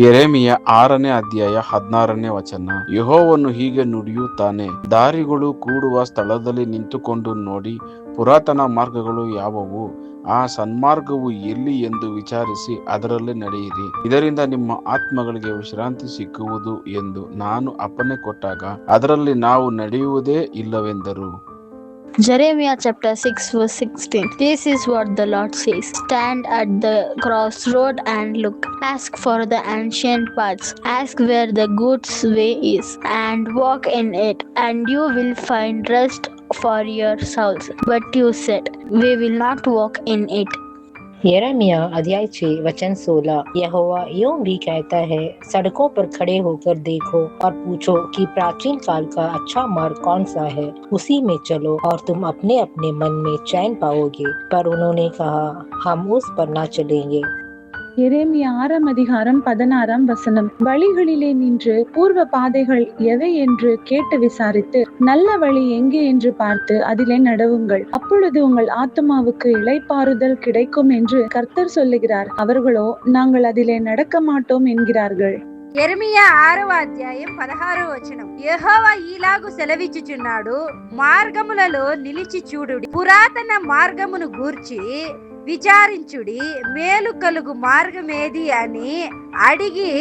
ಯೆರೆಮೀಯ 6ನೇ ಅಧ್ಯಾಯ 16ನೇ ವಚನ. ಯೆಹೋವನು ಹೀಗೆ ನುಡಿಯುತ್ತಾನೆ, ದಾರಿಗಳು ಕೂಡುವ ಸ್ಥಳದಲ್ಲಿ ನಿಂತುಕೊಂಡು ನೋಡಿ, ಪುರಾತನ ಮಾರ್ಗಗಳು ಯಾವುವು, ಆ ಸನ್ಮಾರ್ಗವು ಎಲ್ಲಿ ಎಂದು ವಿಚಾರಿಸಿ ಅದರಲ್ಲಿ ನಡೆಯಿರಿ. ಇದರಿಂದ ನಿಮ್ಮ ಆತ್ಮಗಳಿಗೆ ವಿಶ್ರಾಂತಿ ಸಿಕ್ಕುವುದು ಎಂದು ನಾನು ಅಪ್ಪಣೆ ಕೊಟ್ಟಾಗ ಅದರಲ್ಲಿ ನಾವು ನಡೆಯುವುದೇ ಇಲ್ಲವೆಂದರು. Jeremiah chapter 6 verse 16. This is what the Lord says. Stand at the crossroad and look. Ask for the ancient paths. Ask where the good way is, and walk in it, and you will find rest for your souls. But you said, we will not walk in it. यिर्मयाह अध्याय 6 वचन 16। यहोवा यूं भी कहता है, सड़कों पर खड़े होकर देखो और पूछो कि प्राचीन काल का अच्छा मार्ग कौन सा है, उसी में चलो और तुम अपने अपने मन में चैन पाओगे। पर उन्होंने कहा, हम उस पर न चलेंगे। எரேமியா 6ஆம் அதிகாரம் 16ஆம் வசனம். வழிகளிலே நின்று பூர்வ பாதைகள் எவை என்று கேட்டு விசாரித்து நல்ல வழி எங்கே என்று பார்த்து அதிலே நடவுங்கள். அப்பொழுது உங்கள் ஆத்துமாவுக்கு இளைப்பாறுதல் கிடைக்கும் என்று கர்த்தர் சொல்லுகிறார். அவர்களோ நாங்கள் அதிலே நடக்க மாட்டோம் என்கிறார்கள். యెరెమీయా 6వ అధ్యాయం 16వ వచనం. యెహోవా ఈలాగు సెలవిచ్చుచున్నాడు, మార్గములలో నిలిచి చూడుడి, పురాతన మార్గమును గూర్చి విచారించుడి, మేలు కలుగు మార్గమేది అని అడిగి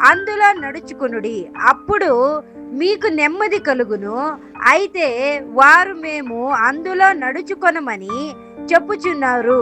అందులో నడుచుకునుడి, అప్పుడు మీకు నెమ్మది కలుగును. అయితే వారు మేము అందులో నడుచుకొనమని చెప్పుచున్నారు